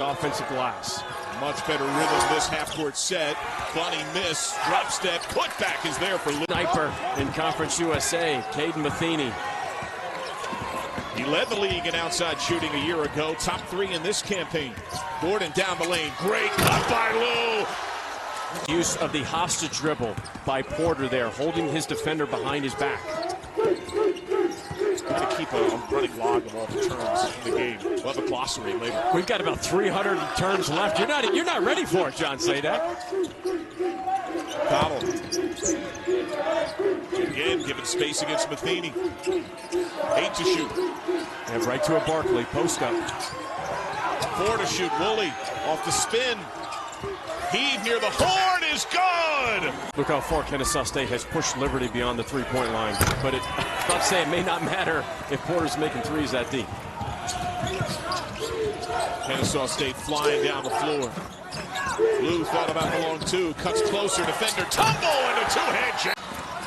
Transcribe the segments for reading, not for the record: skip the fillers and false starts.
Offensive glass. Much better rhythm this half-court set. Funny miss, drop step, putback is there for Lou. Sniper in Conference USA, Caden Matheny. He led the league in outside shooting a year ago. Top 3 in this campaign. Gordon down the lane. Great cut by Lou. Use of the hostage dribble by Porter there, holding his defender behind his back. Got to keep a running log of all the turns in the game. We'll have a glossary later. We've got about 300 turns left. You're not ready for it, John Sadak. Cottle. Again, giving space against Matheny. 8 to shoot. And right to a Barkley, post up. 4 to shoot. Woolley off the spin. Heave near the horn is good. Look how far Kennesaw State has pushed Liberty beyond the three-point line. But I'll say it may not matter if Porter's making threes that deep. Kennesaw State flying down the floor. Lou thought about the long two. Cuts closer. Defender tumble into two-hand jab.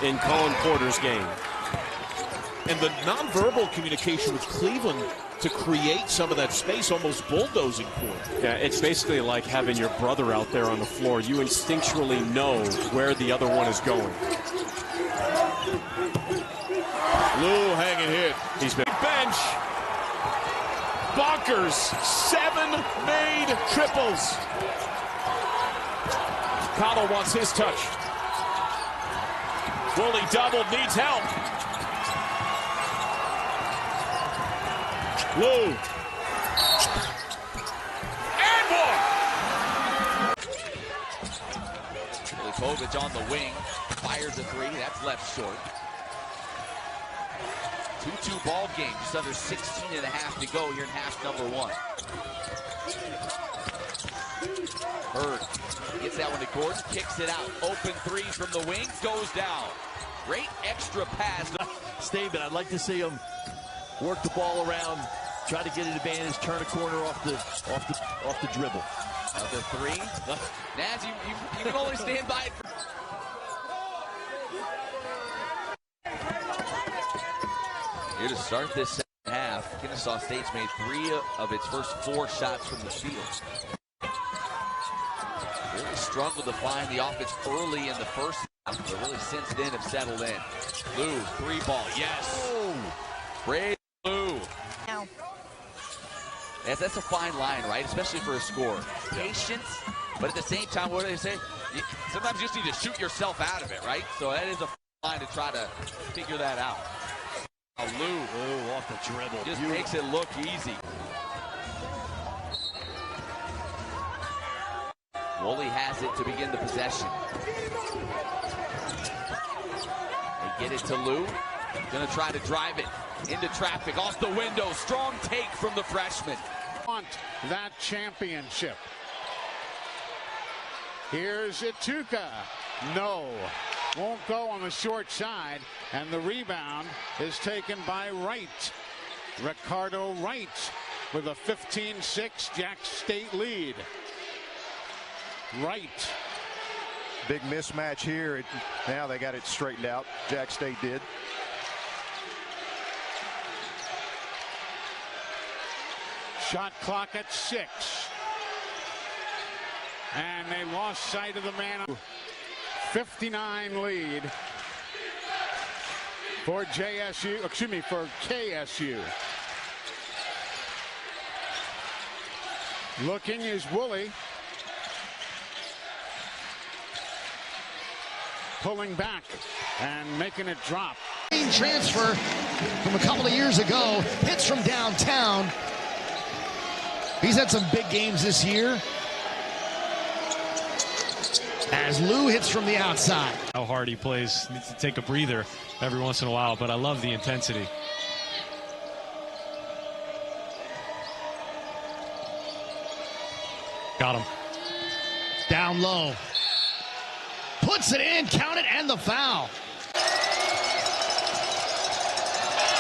In Colin Porter's game. And the nonverbal communication with Cleveland to create some of that space, almost bulldozing for him. Yeah, it's basically like having your brother out there on the floor. You instinctually know where the other one is going. Lou hanging hit. He's been bench. Bonkers. 7 made triples. Cottle wants his touch. Woolley doubled, needs help. Lou. And one. Filipovic on the wing. Fires a 3. That's left short. 2-2 ball game. Just under 16 and a half to go here in half number 1. Bird gets that one to Gordon. Kicks it out. Open 3 from the wing. Goes down. Great extra pass. Statement. I'd like to see him work the ball around. Try to get an advantage, turn a corner off the dribble. Another 3. Naz, you can only stand by it. Here to start this second half, Kennesaw State's made 3 of its first 4 shots from the field. Really struggled to find the offense early in the first half, but really since then have settled in. Lou, 3-ball, yes. Braedan, Lou. Now. That's a fine line, right? Especially for a score. Patience, but at the same time, what do they say? Sometimes you just need to shoot yourself out of it, right? So that is a fine line to try to figure that out. Lou off the dribble. Just makes it look easy. Woolley has it to begin the possession. They get it to Lou. Gonna try to drive it into traffic, off the window. Strong take from the freshman. Want that championship. Here's Ituka. No. Won't go on the short side. And the rebound is taken by Wright. Ricardo Wright with a 15-6 Jack State lead. Wright. Big mismatch here. Now they got it straightened out. Jack State did. Shot clock at 6. And they lost sight of the man. 59 lead for for KSU. Looking is Woolley. Pulling back and making it drop. Transfer from a couple of years ago. Hits from downtown. He's had some big games this year. As Lou hits from the outside. How hard he plays. Needs to take a breather every once in a while, but I love the intensity. Got him. Down low. Puts it in, count it, and the foul.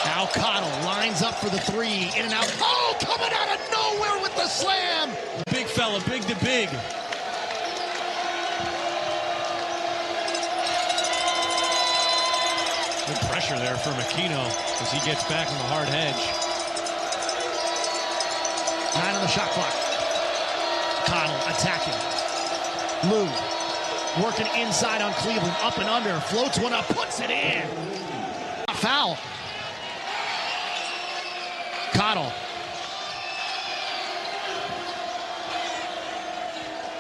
Now Cottle lines up for the 3, in and out. Oh, coming out of nowhere with the slam. Big fella, big to big. Good pressure there for Makino as he gets back on the hard hedge. 9 on the shot clock. attacking. Lou working inside on Cleveland, up and under, floats one up, puts it in. A foul. Cottle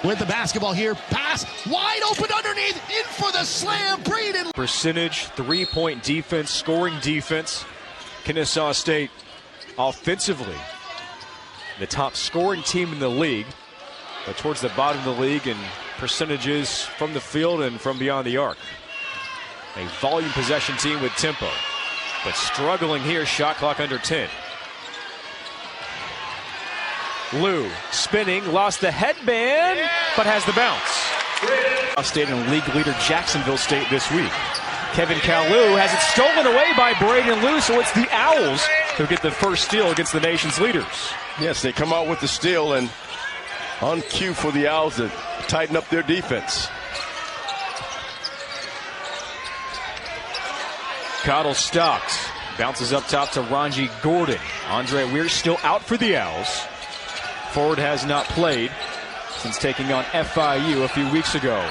with the basketball here, pass, wide open underneath, in for the slam, Braedan. Percentage, three-point defense, scoring defense. Kennesaw State offensively the top scoring team in the league, but towards the bottom of the league in percentages from the field and from beyond the arc. A volume possession team with tempo, but struggling here, shot clock under 10. Lou spinning, lost the headband, but has the bounce. State and league leader Jacksonville State this week. Kevin Kalu has it stolen away by Braedan Lou, so it's the Owls who get the first steal against the nation's leaders. Yes, they come out with the steal, and on cue for the Owls to tighten up their defense. Cottle stopped, bounces up top to Ranji Gordon. Andre Weir still out for the Owls. Forward has not played since taking on FIU a few weeks ago.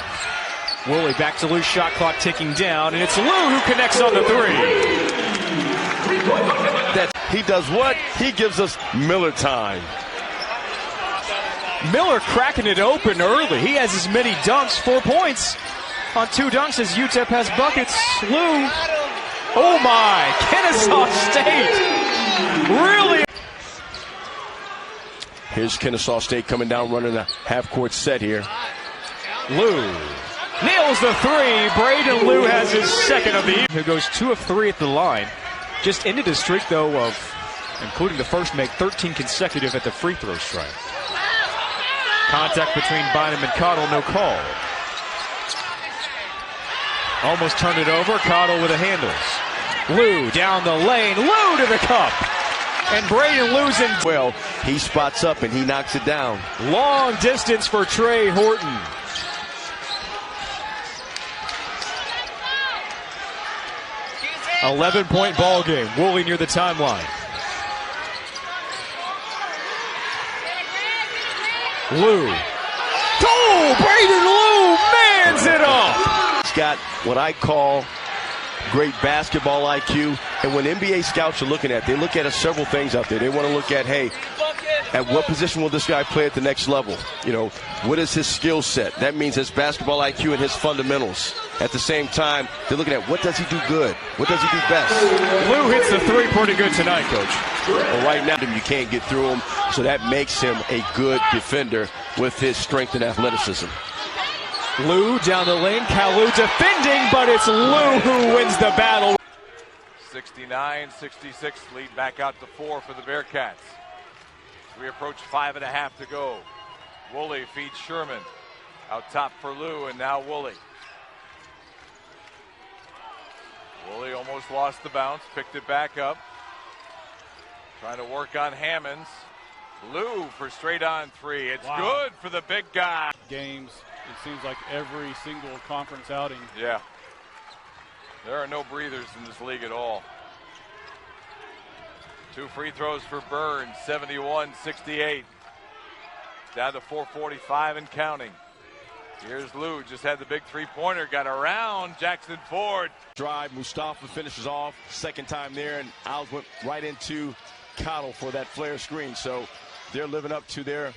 Woolley back to Lou, shot clock ticking down, and it's Lou who connects on the three. He does what? He gives us Miller time. Miller cracking it open early. He has as many dunks, 4 points on 2 dunks as UTEP has buckets. Lou, oh my, Kennesaw State really. Here's Kennesaw State coming down, running a half-court set here. Lou nails the three. Braedan Lou has his second of the evening, who goes 2 of 3 at the line. Just ended his streak, though, of, including the first make, 13 consecutive at the free throw stripe. Contact between Bynum and Cottle, no call. Almost turned it over. Cottle with the handles. Lou down the lane. Lou to the cup. And Braedan losing. Well, he spots up and he knocks it down. Long distance for Trey Horton. $11-point ball game. Woolley near the timeline. Lou. Oh, Braedan Lou mans it up. He's got what I call great basketball IQ. And when NBA scouts are looking at, they look at several things out there. They want to look at, hey, at what position will this guy play at the next level? You know, what is his skill set? That means his basketball IQ and his fundamentals. At the same time, they're looking at what does he do good? What does he do best? Lou hits the three pretty good tonight, Coach. Well, right now, you can't get through him, so that makes him a good defender with his strength and athleticism. Lou down the lane, Kalu defending, but it's Lou who wins the battle. 69-66, lead back out to 4 for the Bearcats. We approach 5.5 to go. Woolley feeds Sherman. Out top for Lou, and now Woolley. Woolley almost lost the bounce, picked it back up. Trying to work on Hammonds. Lou for straight on three. It's good for the big guy. Games, it seems like every single conference outing. Yeah. There are no breathers in this league at all. 2 free throws for Burns, 71-68. Down to 4:45 and counting. Here's Lou, just had the big three-pointer, got around Jackson Ford. Drive, Mustafa finishes off, second time there, and Owls went right into Cottle for that flare screen. So they're living up to their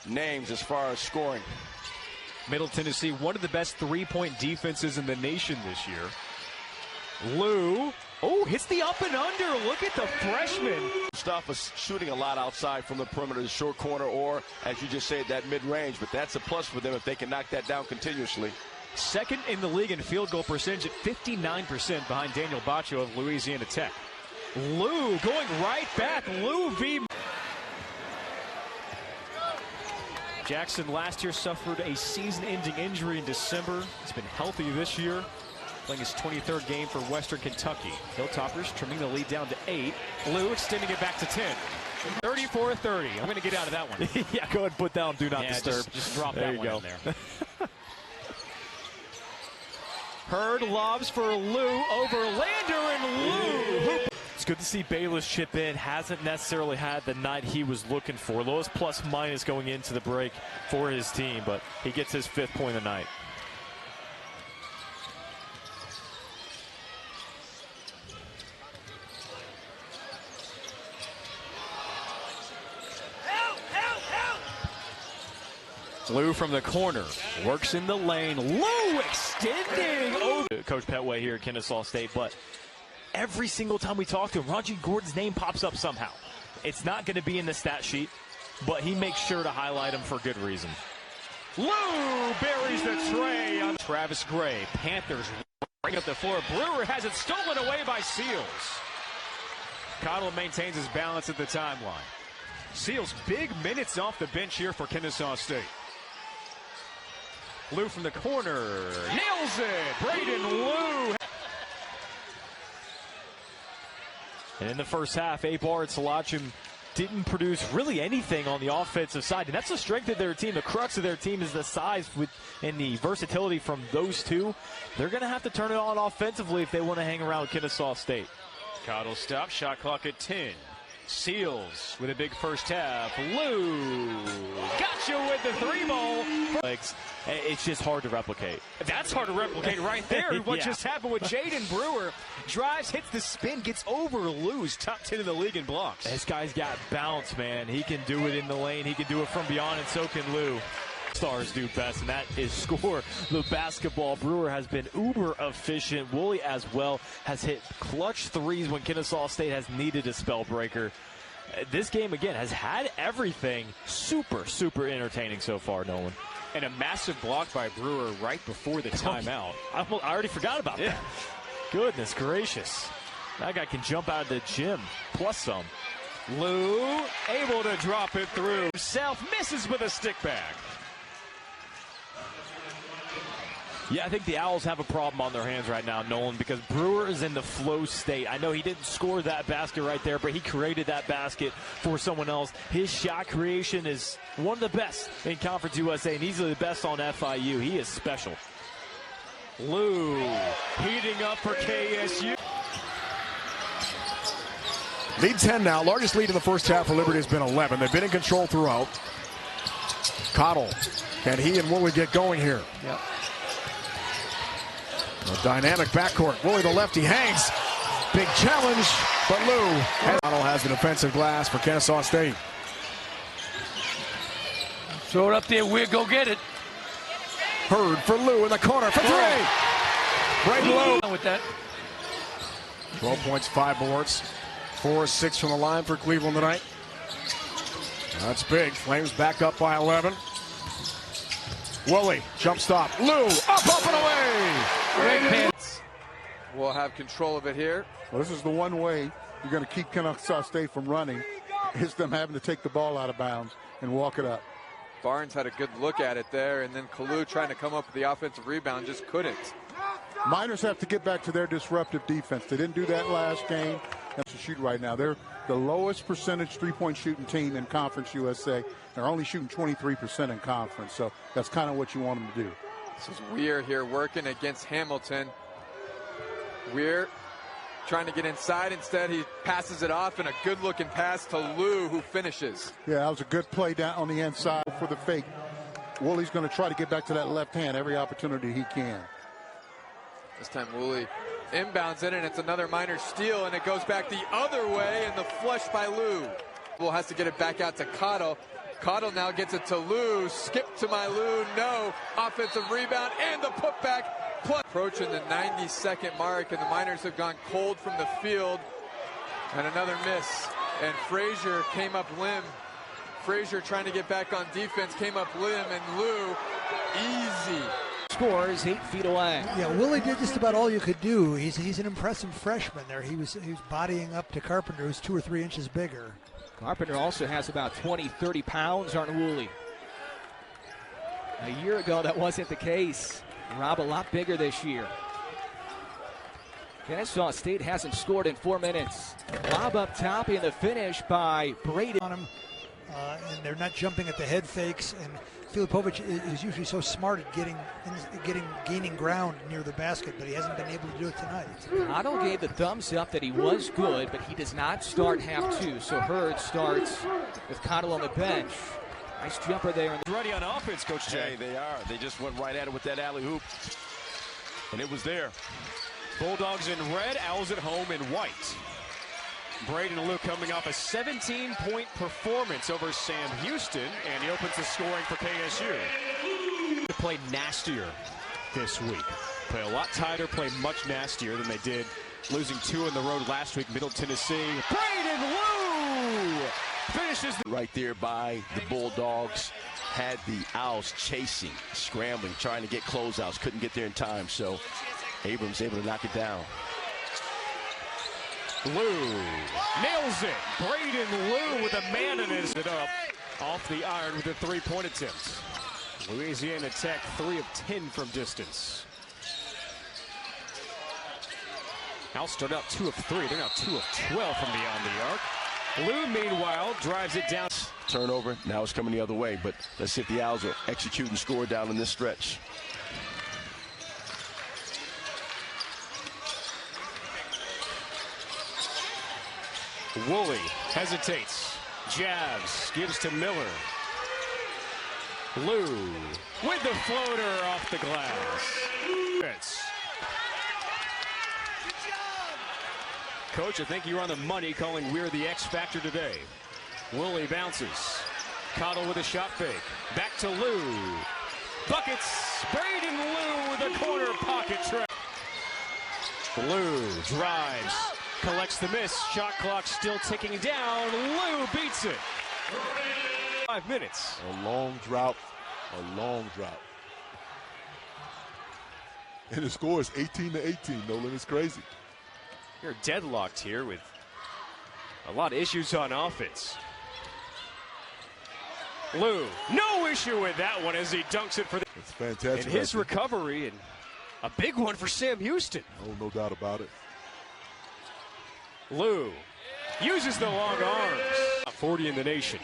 names as far as scoring. Middle Tennessee, one of the best three-point defenses in the nation this year. Lou, hits the up and under. Look at the freshman. Mustafa's shooting a lot outside from the perimeter, the short corner, or, as you just said, that mid-range. But that's a plus for them if they can knock that down continuously. Second in the league in field goal percentage at 59% behind Daniel Baccio of Louisiana Tech. Lou going right back. Lou v. Jackson last year suffered a season-ending injury in December. He's been healthy this year, playing his 23rd game for Western Kentucky. Hilltoppers trimming the lead down to 8. Lou extending it back to 10. 34-30. I'm going to get out of that one. Yeah, go ahead and put down Do Not Disturb. Just drop there that one in there. Hurd lobs for Lou over Lander, and Lou. It's good to see Bayless chip in. Hasn't necessarily had the night he was looking for. Lowest plus minus going into the break for his team, but he gets his 5th point of the night. Lou from the corner, works in the lane. Lou extending over. Coach Petway here at Kennesaw State, but every single time we talk to him, Ranji Gordon's name pops up somehow. It's not going to be in the stat sheet, but he makes sure to highlight him for good reason. Lou buries the tray on Travis Gray. Panthers bring up the floor. Brewer has it stolen away by Seals. Cottle maintains his balance at the timeline. Seals big minutes off the bench here for Kennesaw State. Lou from the corner, nails it. Braedan Lou. And in the first half, Abar and Salachim didn't produce really anything on the offensive side. And that's the strength of their team. The crux of their team is the size and the versatility from those two. They're going to have to turn it on offensively if they want to hang around with Kennesaw State. Cottle stops, shot clock at 10. Seals with a big first half. Lou gotcha with the 3 ball. It's just hard to replicate. That's hard to replicate right there. What just happened with Jaden Brewer. Drives, hits the spin, gets over Lou's top 10 in the league in blocks. This guy's got bounce, man. He can do it in the lane. He can do it from beyond, and so can Lou. Stars do best, and that is score the basketball. Brewer has been uber efficient. Woolley as well has hit clutch threes when Kennesaw State has needed a spell breaker. This game, again, has had everything super, super entertaining so far, Nolan. And a massive block by Brewer right before the timeout. I already forgot about that. Goodness gracious. That guy can jump out of the gym, plus some. Lou able to drop it through. Self misses with a stick back. Yeah, I think the Owls have a problem on their hands right now, Nolan, because Brewer is in the flow state. I know he didn't score that basket right there, but he created that basket for someone else. His shot creation is one of the best in Conference USA, and easily the best on FIU. He is special. Lou heating up for KSU. Lead 10 now. Largest lead in the first half for Liberty has been 11. They've been in control throughout. Cottle. Can he and Woolley get going here? Yep. A dynamic backcourt. Woolley, the lefty, hangs. Big challenge, but Lou. Cottle has the defensive glass for Kennesaw State. Throw it up there. We'll go get it. Hurd for Lou in the corner for 3. Braedan Lou with that. 12 points, 5 boards. 4-6 from the line for Cleveland tonight. That's big. Flames back up by 11. Woolley, jump stop. Lou, up and away. Great pants. We'll have control of it here. Well, this is the one way you're going to keep Kennesaw State from running, is them having to take the ball out of bounds and walk it up. Barnes had a good look at it there, and then Kalu trying to come up with the offensive rebound just couldn't. Miners have to get back to their disruptive defense. They didn't do that last game. That's to shoot right now. They're the lowest percentage three-point shooting team in Conference USA. They're only shooting 23% in conference, so that's kind of what you want them to do. This is Weir here working against Hamilton. Weir trying to get inside. Instead, he passes it off, and a good-looking pass to Lou, who finishes. Yeah, that was a good play down on the inside for the fake. Woolley's going to try to get back to that left hand every opportunity he can. This time Woolley inbounds it, and it's another Miner steal, and it goes back the other way, and the flush by Lou. Will has to get it back out to Cottle. Cottle now gets it to Lou. Skip to my Lou. No. Offensive rebound and the putback. Approaching the 90-second mark, and the Miners have gone cold from the field. And another miss. And Frazier came up limb. Frazier trying to get back on defense, came up limb, and Lou, easy. Score is 8 feet away. Yeah, Woolley did just about all you could do. He's an impressive freshman there. He was bodying up to Carpenter, who's 2 or 3 inches bigger. Carpenter also has about 20, 30 pounds on Woolley. A year ago, that wasn't the case. Rob a lot bigger this year. Kennesaw State hasn't scored in 4 minutes. Lob up top in the finish by Braedan. On him and they're not jumping at the head fakes. And Filipovic is usually so smart at gaining ground near the basket, but he hasn't been able to do it tonight. Otto gave the thumbs up that he was good, but he does not start half two. So Hurd starts with Cottle on the bench. Nice jumper there. Ready on offense, Coach Jay. Hey, they are. They just went right at it with that alley-oop, and it was there. Bulldogs in red, Owls at home in white. Braedan and Luke coming off a 17-point performance over Sam Houston, and he opens the scoring for KSU. To play nastier this week. Play a lot tighter, play much nastier than they did, losing 2 on the road last week, Middle Tennessee. Braedan Lou finishes right there by the Bulldogs. Had the Owls chasing, scrambling, trying to get closeouts. Couldn't get there in time, so Abrams able to knock it down. Lou nails it. Braedan Lou with a man in his it up off the iron with a 3-point attempt. Louisiana Tech 3 of 10 from distance. Owls start out 2 of 3. They're now 2 of 12 from beyond the arc. Lou, meanwhile, drives it down. Turnover. Now it's coming the other way, but let's see if the Owls will execute and score down in this stretch. Woolley hesitates, jabs, gives to Miller. Lou with the floater off the glass. Coach, I think you're on the money calling we're the X factor today. Woolley bounces. Cottle with a shot fake. Back to Lou. Buckets. Braedan Lou with a corner pocket trap. Lou drives. Collects the miss. Shot clock still ticking down. Lou beats it. 5 minutes. A long drought. A long drought. And the score is 18-18. Nolan, it's crazy. You're deadlocked here with a lot of issues on offense. Lou, no issue with that one as he dunks it for the. It's fantastic. And his recovery, and a big one for Sam Houston. Oh, no doubt about it. Lou uses the long arms. 40 in the nation.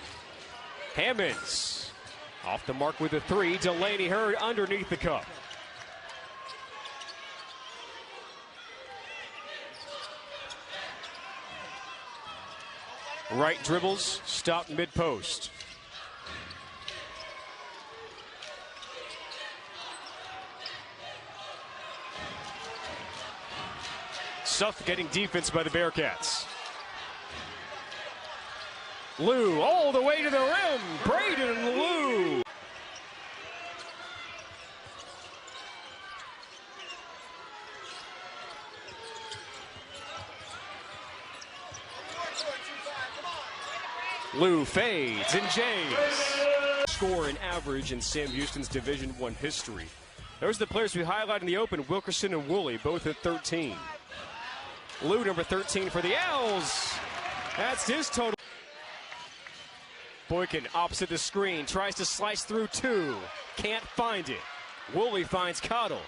Hammonds off the mark with a 3. Delaney Hurd underneath the cup. Right dribbles, stopped mid-post. Suffocating defense by the Bearcats. Lou all the way to the rim. Braedan Lou. Lou fades and James. Score and average in Sam Houston's Division I history. Those are the players we highlight in the open. Wilkerson and Woolley both at 13. Lou, number 13 for the Owls. That's his total. Boykin opposite the screen. Tries to slice through 2. Can't find it. Woolley finds Cottle.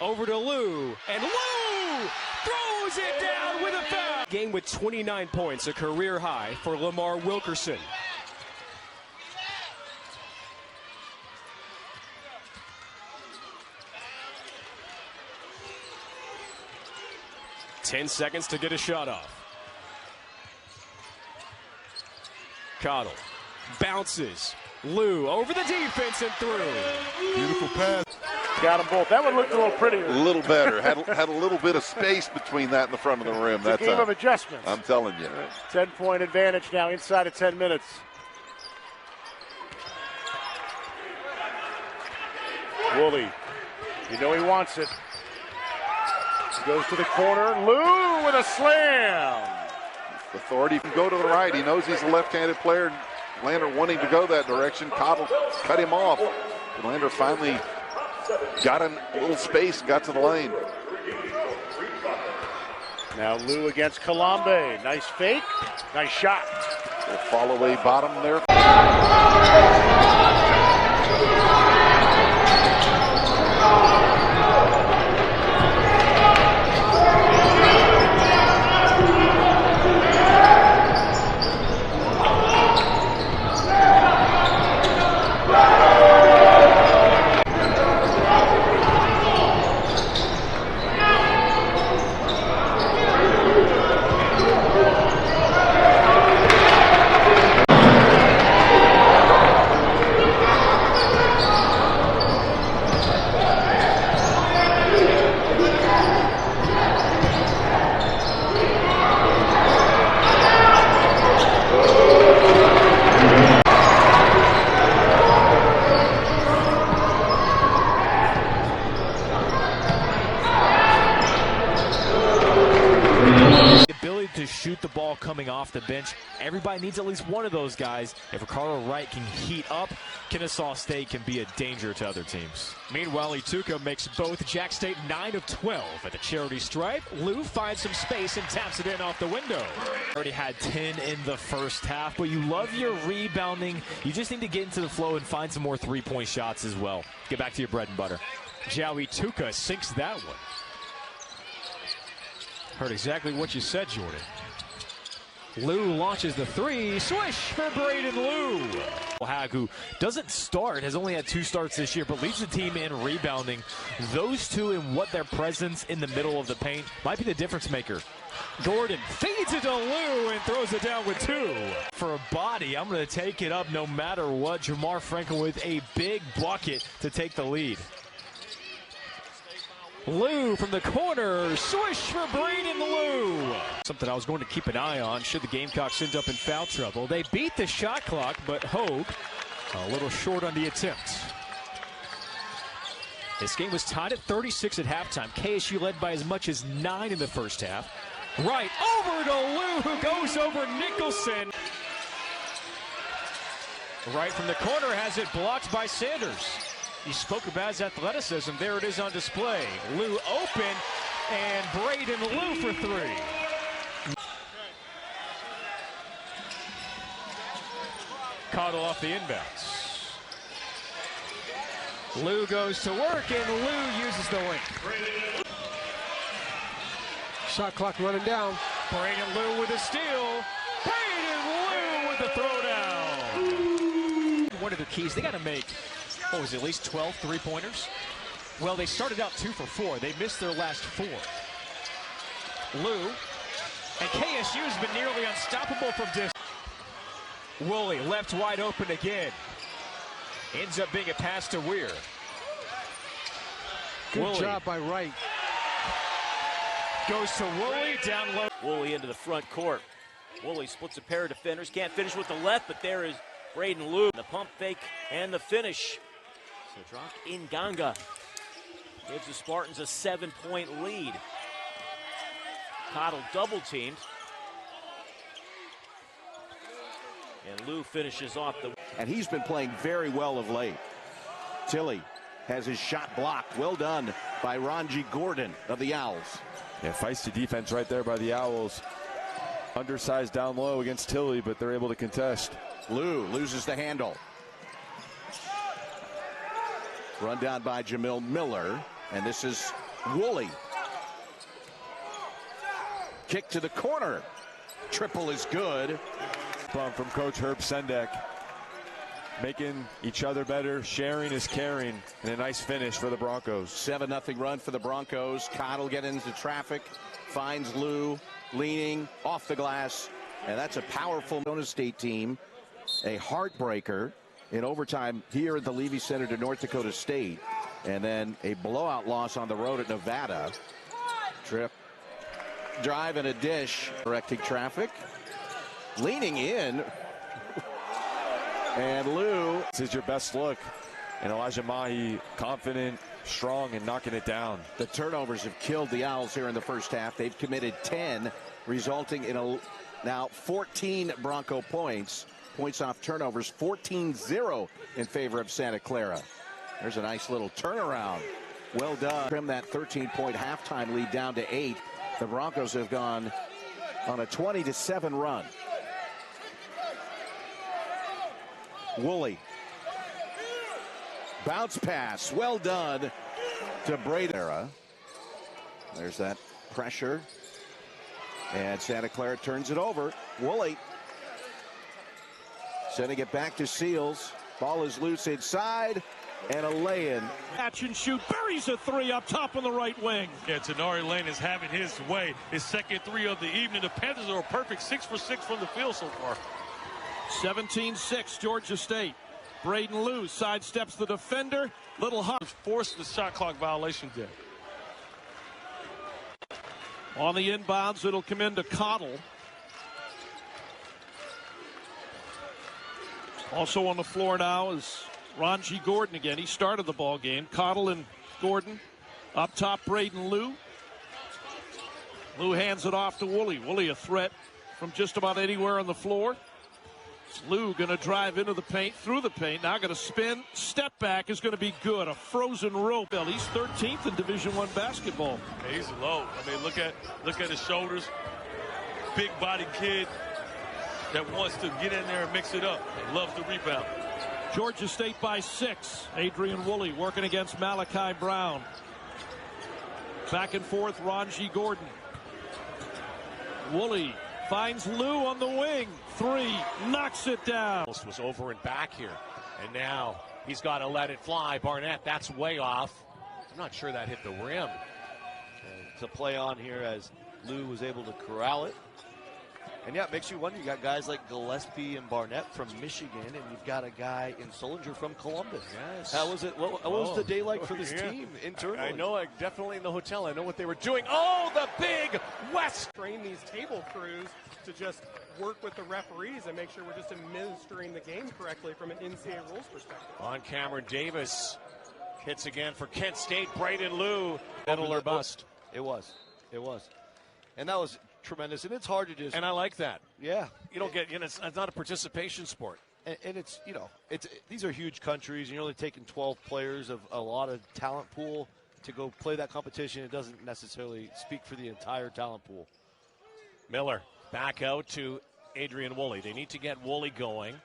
Over to Lou. And Lou throws it down with a foul. Game with 29 points, a career high for Lamar Wilkerson. Ten seconds to get a shot off. Cottle bounces. Lou over the defense and through. Beautiful pass. Got them both. That one looked a little prettier. A little better. Had a little bit of space between that and the front of the rim. It's a game of adjustments. I'm telling you. 10-point advantage now inside of 10 minutes. Woolley, you know he wants it. He goes to the corner. Lou with a slam. Authority can go to the right. He knows he's a left-handed player. Lander wanting to go that direction. Cottle cut him off. Lander finally got in a little space and got to the lane. Now Lou against Colombe. Nice fake. Nice shot. Fall away bottom there. ball coming off the bench. Everybody needs at least one of those guys. If Ricardo Wright can heat up, Kennesaw State can be a danger to other teams. Meanwhile, Ituka makes both. Jack State 9 of 12 at the charity stripe. Lou finds some space and taps it in off the window. Already had 10 in the first half, but you love your rebounding. You just need to get into the flow and find some more three-point shots as well. Get back to your bread and butter. Joey Ituka sinks that one. Heard exactly what you said, Jordan. Lou launches the three. Swish for Braedan Lou. Hag, who doesn't start, has only had 2 starts this year, but leads the team in rebounding. Those two and what their presence in the middle of the paint might be the difference maker. Gordon feeds it to Lou and throws it down with 2. For a body, I'm going to take it up no matter what. Jamar Franklin with a big bucket to take the lead. Lou from the corner, swish for Braedan Lou. Something I was going to keep an eye on should the Gamecocks end up in foul trouble. They beat the shot clock, but Hogue a little short on the attempts. This game was tied at 36 at halftime. KSU led by as much as 9 in the first half. Right over to Lou, who goes over Nicholson. Right from the corner, has it blocked by Sanders. He spoke about his athleticism. There it is on display. Lou open, and Braedan Lou for 3. Caught off the inbounds. Lou goes to work, and Lou uses the wing. Shot clock running down. Braedan Lou with a steal. Braedan Lou with the throwdown. One of their keys, they got to make, what was it, at least 12 three-pointers? Well, they started out 2 for 4. They missed their last 4. Lou, and KSU has been nearly unstoppable from distance. Woolley left wide open again. Ends up being a pass to Weir. Good Woolley job by Wright. goes to Woolley, down low. Woolley into the front court. Woolley splits a pair of defenders. Can't finish with the left, but there is Braedan Lou. The pump fake and the finish. Cedric Nganga gives the Spartans a 7-point lead. Cottle double-teamed. And Lou finishes off the... And he's been playing very well of late. Tilley has his shot blocked. Well done by Ranji Gordon of the Owls. Yeah, feisty defense right there by the Owls. Undersized down low against Tilley, but they're able to contest. Lou loses the handle. Run down by Jamil Miller, and this is Woolley. Kick to the corner. Triple is good. From Coach Herb Sendek. Making each other better, sharing is caring, and a nice finish for the Broncos. 7-0 run for the Broncos. Cottle getting into traffic, finds Lou, leaning off the glass, and that's a powerful Arizona State team. A heartbreaker in overtime here at the Levy Center to North Dakota State, and then a blowout loss on the road at Nevada. Trip, drive, and a dish. Directing traffic, leaning in. And Lou. This is your best look. And Elijah Mahi, confident, strong, and knocking it down. The turnovers have killed the Owls here in the first half. They've committed 10, resulting in now 14 Bronco points. Points off turnovers, 14-0 in favor of Santa Clara. There's a nice little turnaround. Well done. Trim that 13-point halftime lead down to 8. The Broncos have gone on a 20-7 run. Woolley. Bounce pass. Well done to Braedan. There's that pressure. And Santa Clara turns it over. Woolley sending it back to Seals. Ball is loose inside. And a lay-in. Catch and shoot. Buries a 3 up top on the right wing. Yeah, Tenari Lane is having his way. His second 3 of the evening. The Panthers are a perfect 6 for 6 from the field so far. 17-6, Georgia State. Braedan Lou sidesteps the defender. Little hot. Forced the shot clock violation there. On the inbounds, it'll come into Cottle. Also on the floor now is Ranji Gordon again. He started the ball game. Cottle and Gordon. Up top, Braedan Lou. Lou hands it off to Woolley. Woolley a threat from just about anywhere on the floor. Lou going to drive into the paint, through the paint. Now going to spin. Step back is going to be good. A frozen rope. He's 13th in Division I basketball. Yeah, he's low. I mean, look at his shoulders. Big body kid that wants to get in there and mix it up. Loves to rebound. Georgia State by 6. Adrian Woolley working against Malachi Brown. Back and forth, Ranji Gordon. Woolley finds Lou on the wing. 3, knocks it down. Was over and back here, and now he's got to let it fly. Barnett, that's way off. I'm not sure that hit the rim. To play on here as Lou was able to corral it. And yeah, it makes you wonder. You got guys like Gillespie and Barnett from Michigan, and you've got a guy in Solinger from Columbus. Yes. How was it? What was the day like for this team internally? I know, definitely in the hotel. I know what they were doing. Oh, the big West. Train these table crews to just work with the referees and make sure we're just administering the game correctly from an NCAA rules perspective. On camera, Davis hits again for Kent State. Braedan Lou, middle or bust. It was. And that was tremendous, and it's hard to just. And I like that. Yeah, you don't get. It's not a participation sport. And it's these are huge countries, and you're only taking 12 players of a lot of talent pool to go play that competition. It doesn't necessarily speak for the entire talent pool. Miller back out to Adrian Woolley. They need to get Woolley going.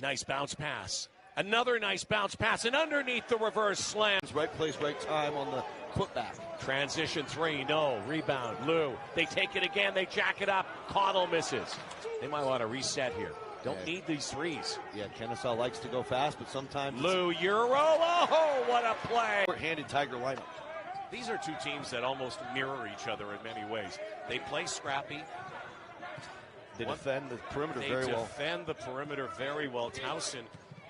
Nice bounce pass. Another nice bounce pass, and underneath the reverse slam. Right place, right time on the putback. Transition 3, no. Rebound, Lou. They take it again. They jack it up. Caudle misses. They might want to reset here. Don't need these threes. Yeah, Kennesaw likes to go fast, but sometimes. Lou, Euro. Oh, what a play. Short-handed Tiger lineup. These are two teams that almost mirror each other in many ways. They play scrappy. They defend the perimeter very well. They defend the perimeter very well. Towson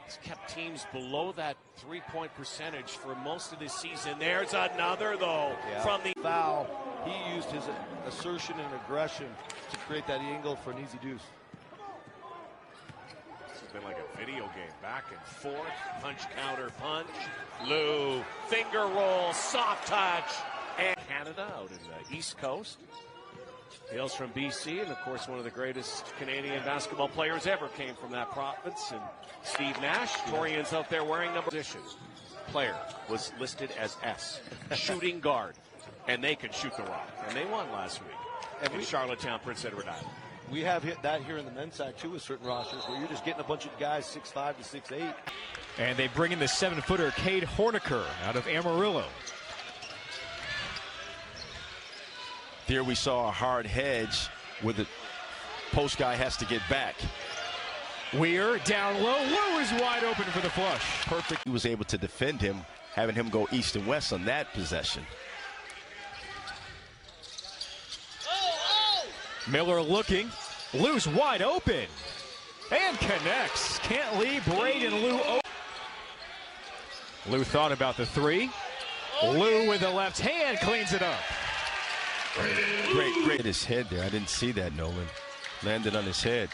has kept teams below that three-point percentage for most of this season. There's another, though, from the foul. He used his assertion and aggression to create that angle for an easy deuce. This has been like a video game. Back and forth. Punch, counter, punch. Lou, finger roll, soft touch. And Canada out in the East Coast. Hails from BC, and of course one of the greatest Canadian basketball players ever came from that province. And Steve Nash, Torian's out there wearing number position. Player was listed as S, shooting guard, and they can shoot the rock. And they won last week in Charlottetown, Prince Edward Island. We have hit that here in the men's side too with certain rosters where you're just getting a bunch of guys 6'5" to 6'8". And they bring in the 7-footer Cade Horniker out of Amarillo. There we saw a hard hedge where the post guy has to get back. Weir down low. Lou is wide open for the flush. Perfect. He was able to defend him, having him go east and west on that possession. Miller looking. Lou's wide open. And connects. Can't leave Braedan Lou open. Lou thought about the three. Lou with the left hand cleans it up. Great. His head there. I didn't see that, Nolan. Landed on his head.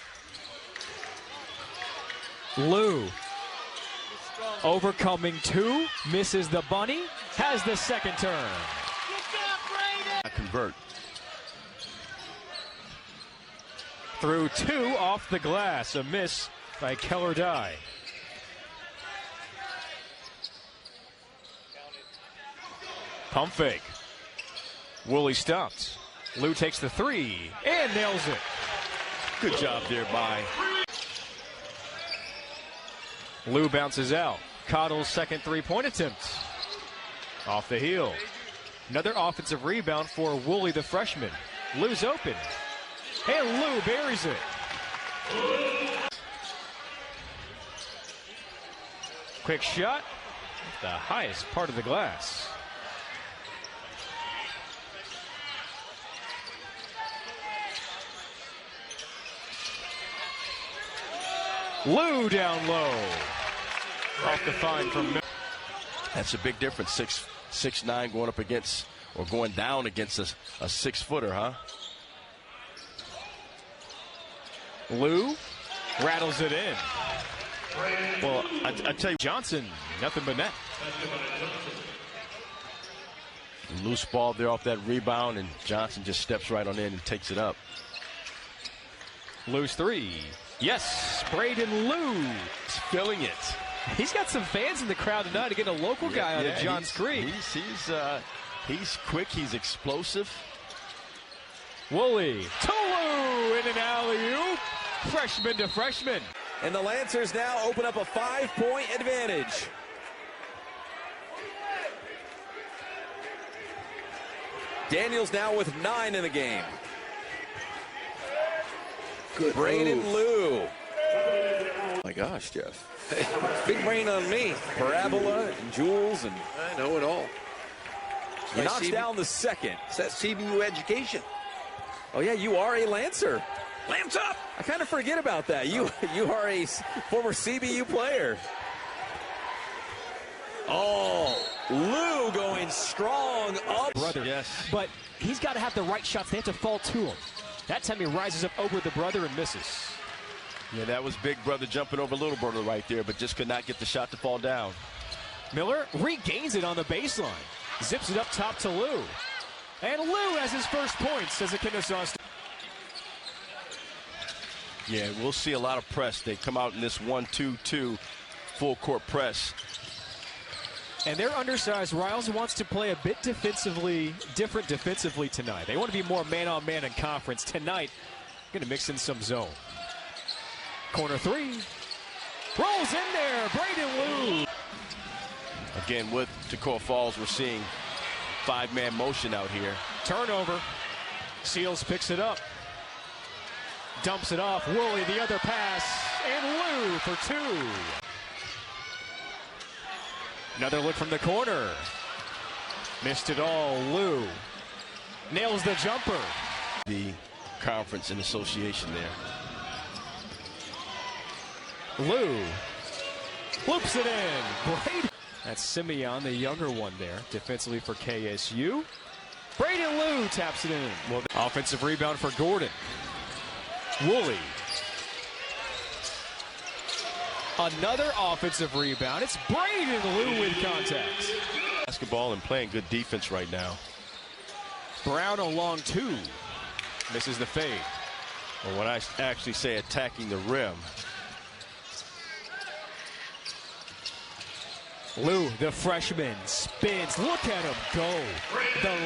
Lou overcoming 2, misses the bunny, has the second turn. Convert. Through 2 off the glass, a miss by Keller Dye. Pump fake. Woolley stops. Lou takes the 3 and nails it. Good job there by. Lou bounces out. Cottle's second three-point attempt. Off the heel. Another offensive rebound for Woolley, the freshman. Lou's open. And Lou buries it. Quick shot. The highest part of the glass. Lou down low. Off the find from Miller. That's a big difference. 6'9" going up against or going down against a 6-footer, huh? Lou rattles it in. Well, I tell you, Johnson, nothing but net. Loose ball there off that rebound, and Johnson just steps right on in and takes it up. Lou's three. Yes, Braedan Lou is filling it. He's got some fans in the crowd tonight to get a local guy out of Johns Creek. He's quick. He's explosive. Woolley to Lou in an alley-oop. Freshman to freshman. And the Lancers now open up a 5-point advantage. Daniels now with 9 in the game. Good Braedan Lou. Oh my gosh, Jeff. Big brain on me. Parabola and Jules, and I know it all. he knocks down the second. It's that CBU education. Oh yeah, you are a Lancer. Lance up! I kind of forget about that. You are a former CBU player. Oh, Lou going strong up. Brother, yes. But he's got to have the right shots. They have to fall to him. That time he rises up over the brother and misses. Yeah, that was big brother jumping over little brother right there, but just could not get the shot to fall down. Miller regains it on the baseline. Zips it up top to Lou. And Lou has his first points as a Kennesaw State. Yeah, we'll see a lot of press. They come out in this 1-2-2 full court press. And their undersized Riles wants to play a bit different defensively tonight. They want to be more man-on-man in conference. Tonight, going to mix in some zone. Corner three. Rolls in there. Braedan Lou. Again, with Toccoa Falls, we're seeing 5-man motion out here. Turnover. Seals picks it up. Dumps it off. Woolley, the other pass. And Lou for 2. Another look from the corner. Missed it all. Lou nails the jumper. The conference and association there. Lou loops it in. Braedan. That's Simeon, the younger one there, defensively for KSU. Braedan Lou taps it in. Well, offensive rebound for Gordon. Woolley. Another offensive rebound. It's Braedan Lou with contact. Basketball and playing good defense right now. Brown along 2. Misses the fade. Well, when I actually say attacking the rim. Lou, the freshman, spins. Look at him go. The